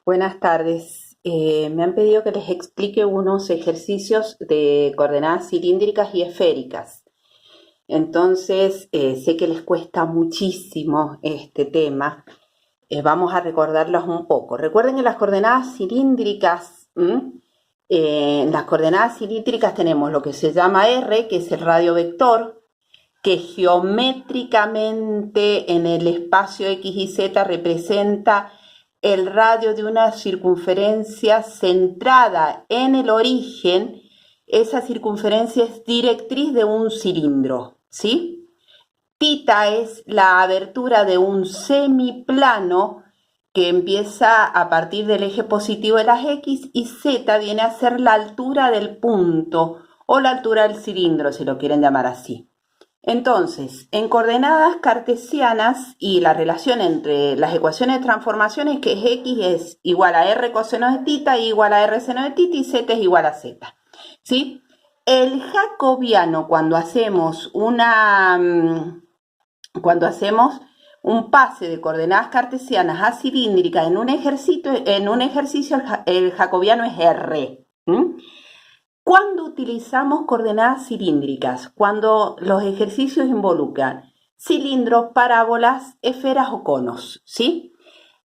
Buenas tardes. Me han pedido que les explique unos ejercicios de coordenadas cilíndricas y esféricas. Entonces, sé que les cuesta muchísimo este tema. Vamos a recordarlos un poco. Recuerden que las coordenadas cilíndricas, en las coordenadas cilíndricas tenemos lo que se llama R, que es el radio vector, que geométricamente en el espacio X y Z representa el radio de una circunferencia centrada en el origen. Esa circunferencia es directriz de un cilindro, ¿sí? Tita es la abertura de un semiplano que empieza a partir del eje positivo de las X, y Z viene a ser la altura del punto o la altura del cilindro, si lo quieren llamar así. Entonces, en coordenadas cartesianas y la relación entre las ecuaciones de transformación es que X es igual a R coseno de tita y igual a R seno de tita, y Z es igual a Z, ¿sí? El jacobiano, cuando hacemos un pase de coordenadas cartesianas a cilíndricas en un ejercicio, el jacobiano es R. ¿Cuándo utilizamos coordenadas cilíndricas? Cuando los ejercicios involucran cilindros, parábolas, esferas o conos, ¿sí?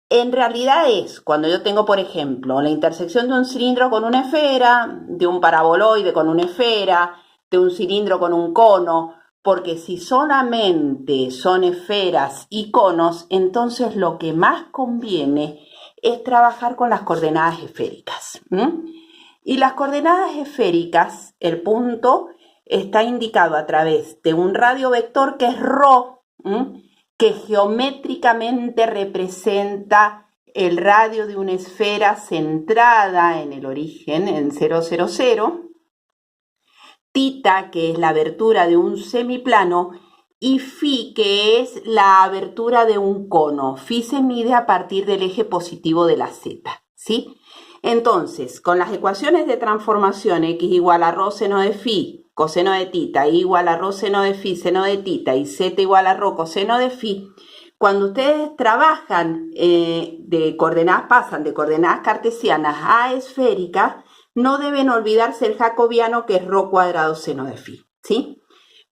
En realidad es cuando yo tengo, por ejemplo, la intersección de un cilindro con una esfera, de un paraboloide con una esfera, de un cilindro con un cono, porque si solamente son esferas y conos, entonces lo que más conviene es trabajar con las coordenadas esféricas. Y las coordenadas esféricas, el punto está indicado a través de un radio vector que es ρ, que geométricamente representa el radio de una esfera centrada en el origen, en 0, 0, 0. Tita, que es la abertura de un semiplano, y phi, que es la abertura de un cono. Phi se mide a partir del eje positivo de la Z, ¿sí? Entonces, con las ecuaciones de transformación X igual a ρ seno de phi coseno de tita, Y igual a ρ seno de phi seno de tita, y Z igual a ρ coseno de phi, cuando ustedes trabajan pasan de coordenadas cartesianas a esféricas, no deben olvidarse el jacobiano, que es ρ cuadrado seno de phi, ¿sí?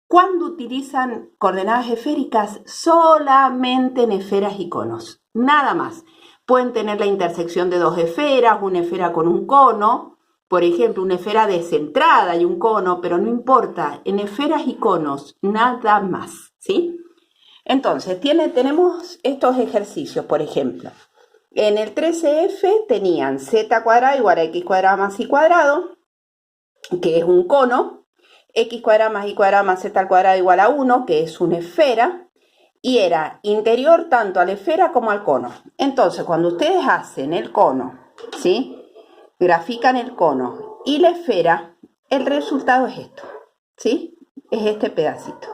¿Cuándo utilizan coordenadas esféricas? Solamente en esferas y conos, nada más. Pueden tener la intersección de dos esferas, una esfera con un cono, por ejemplo, una esfera descentrada y un cono, pero no importa, en esferas y conos, nada más, ¿sí? Entonces, tenemos estos ejercicios, por ejemplo. En el 13F tenían z cuadrado igual a x cuadrado más y cuadrado, que es un cono, x cuadrado más y cuadrado más z al cuadrado igual a 1, que es una esfera, y era interior tanto a la esfera como al cono. Entonces, cuando ustedes hacen el cono, ¿sí? Grafican el cono y la esfera, el resultado es esto, ¿sí? Es este pedacito,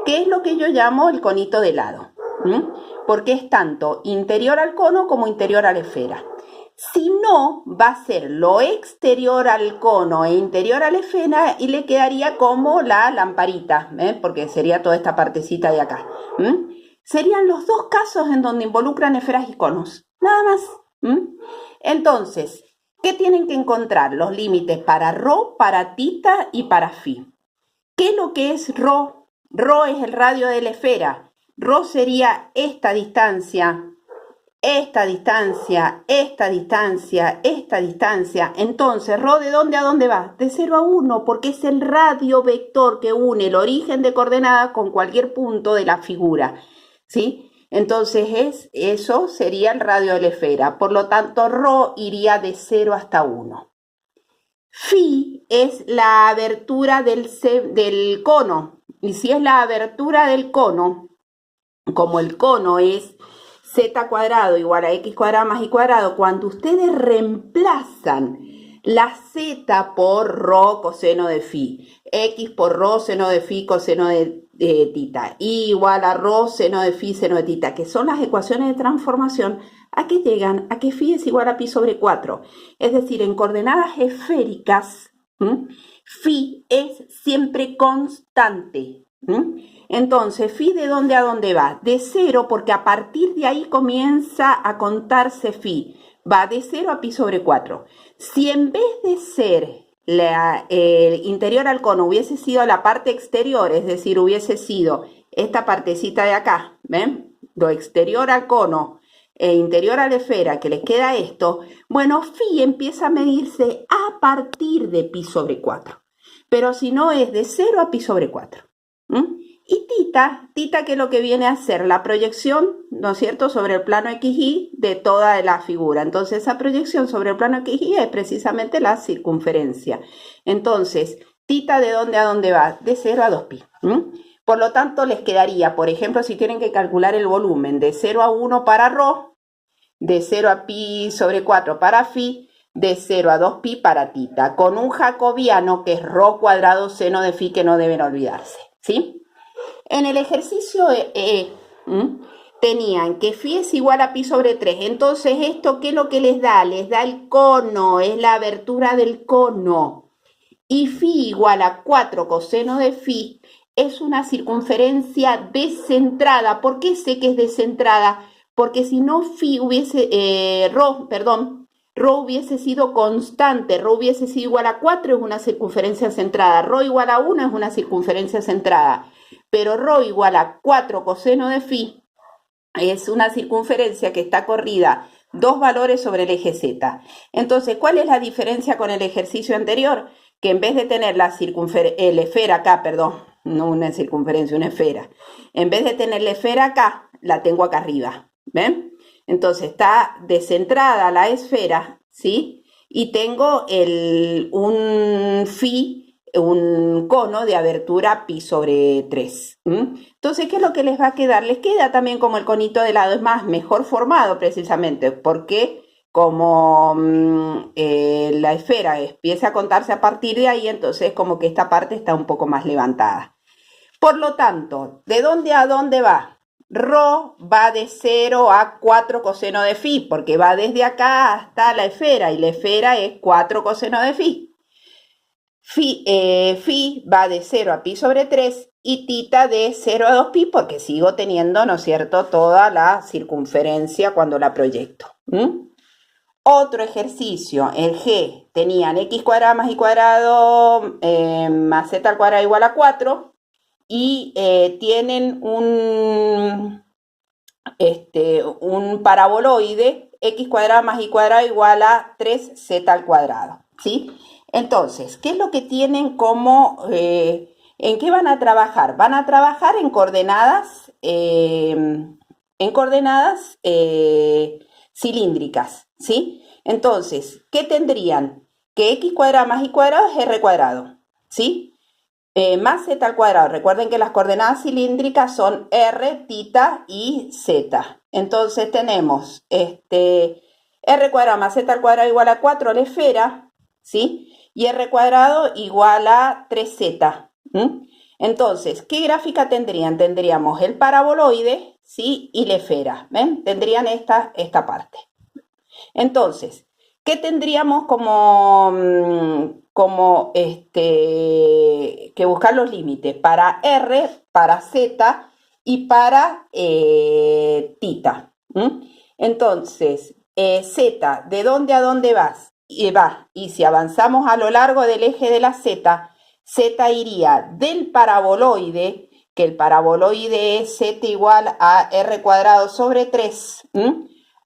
que es lo que yo llamo el conito de lado, porque es tanto interior al cono como interior a la esfera. Si no, va a ser lo exterior al cono e interior a la esfera, y le quedaría como la lamparita, porque sería toda esta partecita de acá. Serían los dos casos en donde involucran esferas y conos, nada más. Entonces, ¿qué tienen que encontrar? Los límites para ρ, para tita y para phi. ¿Qué es lo que es ρ? Ρ es el radio de la esfera. Ρ sería esta distancia, esta distancia, esta distancia, esta distancia. Entonces, ¿ρ de dónde a dónde va? De 0 a 1, porque es el radio vector que une el origen de coordenada con cualquier punto de la figura, ¿sí? Entonces, eso sería el radio de la esfera. Por lo tanto, ρ iría de 0 hasta 1. Phi es la abertura del cono. Y si es la abertura del cono, como el cono es z cuadrado igual a x cuadrado más y cuadrado, cuando ustedes reemplazan la z por ρ coseno de phi, x por ρ seno de phi coseno de tita, y igual a ρ seno de phi seno de tita, que son las ecuaciones de transformación, ¿a qué llegan? A que phi es igual a pi sobre 4. Es decir, en coordenadas esféricas, phi es siempre constante. Entonces, phi ¿de dónde a dónde va? De 0, porque a partir de ahí comienza a contarse phi. va de 0 a pi sobre 4. Si en vez de ser el interior al cono hubiese sido la parte exterior, es decir, hubiese sido esta partecita de acá, ¿ven? Lo exterior al cono e interior a la esfera, que les queda esto, bueno, phi empieza a medirse a partir de pi sobre 4. Pero si no, es de 0 a pi sobre 4. Y tita que es lo que viene a ser la proyección, ¿no es cierto?, sobre el plano XY de toda la figura. Entonces, esa proyección sobre el plano XY es precisamente la circunferencia. Entonces, tita, ¿de dónde a dónde va? De 0 a 2pi. Por lo tanto, les quedaría, por ejemplo, si tienen que calcular el volumen, de 0 a 1 para ρ, de 0 a pi sobre 4 para phi, de 0 a 2pi para tita, con un jacobiano que es ρ cuadrado seno de phi, que no deben olvidarse, ¿sí? En el ejercicio tenían que phi es igual a pi sobre 3. Entonces, ¿esto qué es lo que les da? Les da el cono, es la abertura del cono. Y phi igual a 4 coseno de phi es una circunferencia descentrada. ¿Por qué sé que es descentrada? Porque si no phi hubiese, ρ hubiese sido constante, ρ hubiese sido igual a 4, es una circunferencia centrada, ρ igual a 1 es una circunferencia centrada, pero ρ igual a 4 coseno de phi es una circunferencia que está corrida dos valores sobre el eje Z. Entonces, ¿cuál es la diferencia con el ejercicio anterior? Que en vez de tener la esfera acá, no una circunferencia, una esfera, en vez de tener la esfera acá, la tengo acá arriba, ¿ven? Entonces está descentrada la esfera, ¿sí? Y tengo un phi, un cono de abertura pi sobre 3. Entonces, ¿qué es lo que les va a quedar? Les queda también como el conito de lado, es más, mejor formado precisamente, porque como la esfera empieza a contarse a partir de ahí, entonces como que esta parte está un poco más levantada. Por lo tanto, ¿de dónde a dónde va? ρ va de 0 a 4 coseno de phi, porque va desde acá hasta la esfera, y la esfera es 4 coseno de phi. Phi va de 0 a pi sobre 3 y tita de 0 a 2pi, porque sigo teniendo, ¿no es cierto?, toda la circunferencia cuando la proyecto. Otro ejercicio, el G, tenían x cuadrado más y cuadrado más z al cuadrado igual a 4, y tienen un paraboloide, x cuadrado más y cuadrado igual a 3z al cuadrado, ¿sí? Entonces, ¿qué es lo que tienen como, en qué van a trabajar? Van a trabajar en coordenadas, cilíndricas, ¿sí? Entonces, ¿qué tendrían? Que x cuadrado más y cuadrado es r cuadrado, ¿sí? Más z al cuadrado. Recuerden que las coordenadas cilíndricas son r, tita y z. Entonces tenemos r cuadrado más z al cuadrado igual a 4 la esfera, ¿sí? Y r cuadrado igual a 3z. Entonces, ¿qué gráfica tendrían? Tendríamos el paraboloide, ¿sí? Y la esfera, ¿ven? Tendrían esta parte. Entonces, ¿qué tendríamos que buscar los límites? Para R, para Z y para tita. Entonces, Z, ¿de dónde a dónde vas? Y si avanzamos a lo largo del eje de la Z, Z iría del paraboloide, que el paraboloide es Z igual a R cuadrado sobre 3,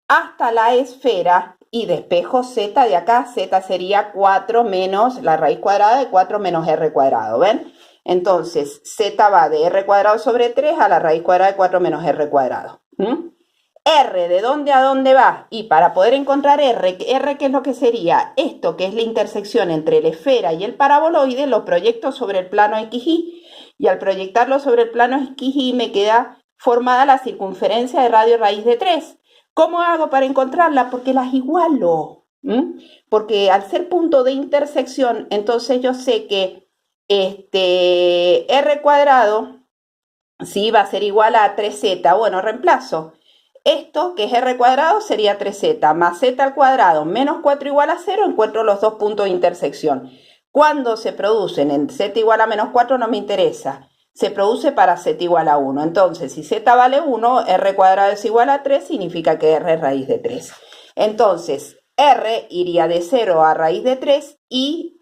hasta la esfera, y despejo z de acá. Z sería 4 menos la raíz cuadrada de 4 menos r cuadrado, ¿ven? Entonces, z va de r cuadrado sobre 3 a la raíz cuadrada de 4 menos r cuadrado. R, ¿de dónde a dónde va? Y para poder encontrar R, ¿qué es lo que sería? Esto, que es la intersección entre la esfera y el paraboloide, lo proyecto sobre el plano XY, y al proyectarlo sobre el plano XY me queda formada la circunferencia de radio raíz de 3. ¿Cómo hago para encontrarla? Porque las igualo. Porque al ser punto de intersección, entonces yo sé que r cuadrado, ¿sí?, va a ser igual a 3z. Bueno, reemplazo. Esto, que es r cuadrado, sería 3z, más z al cuadrado, menos 4 igual a 0, encuentro los dos puntos de intersección. Cuando se producen en z igual a menos 4 no me interesa. Se produce para z igual a 1. Entonces, si z vale 1, r cuadrado es igual a 3, significa que r es raíz de 3. Entonces, R iría de 0 a raíz de 3 y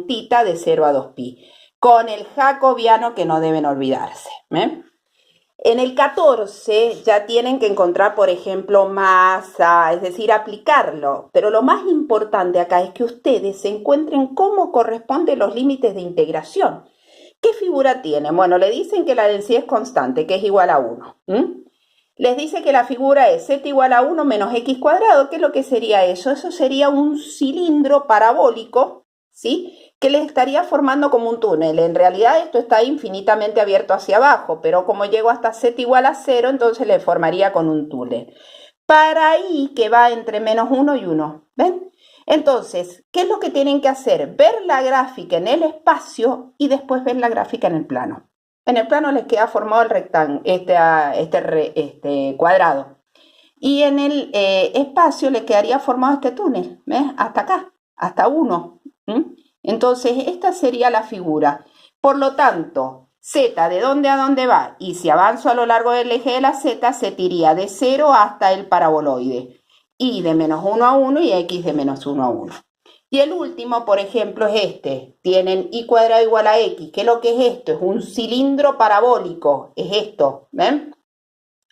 tita de 0 a 2pi, con el jacobiano que no deben olvidarse. En el 14 ya tienen que encontrar, por ejemplo, masa, es decir, aplicarlo. Pero lo más importante acá es que ustedes se encuentren cómo corresponden los límites de integración. ¿Qué figura tiene? Bueno, le dicen que la densidad es constante, que es igual a 1. Les dice que la figura es z igual a 1 menos x cuadrado. ¿Qué es lo que sería eso? Eso sería un cilindro parabólico, ¿sí?, que les estaría formando como un túnel. En realidad esto está infinitamente abierto hacia abajo, pero como llego hasta z igual a 0, entonces le formaría con un túnel. Para i que va entre menos 1 y 1, ¿ven? Entonces, ¿qué es lo que tienen que hacer? Ver la gráfica en el espacio y después ver la gráfica en el plano. En el plano les queda formado el rectángulo, este cuadrado. Y en el espacio le quedaría formado este túnel, ¿ves? Hasta acá, hasta 1. Entonces, esta sería la figura. Por lo tanto, z, ¿de dónde a dónde va? Y si avanzo a lo largo del eje de la z, se iría de 0 hasta el paraboloide. Y de menos 1 a 1 y x de menos 1 a 1. Y el último, por ejemplo, es este. Tienen y cuadrado igual a x. ¿Qué es lo que es esto? Es un cilindro parabólico. Es esto, ¿ven?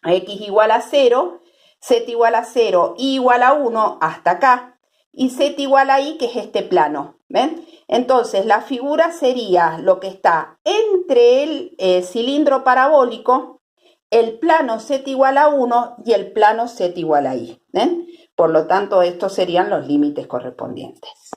X igual a 0, z igual a 0, y igual a 1 hasta acá. Y z igual a i, que es este plano, ¿ven? Entonces, la figura sería lo que está entre el cilindro parabólico, el plano z igual a 1 y el plano z igual a i, ¿ven? Por lo tanto, estos serían los límites correspondientes.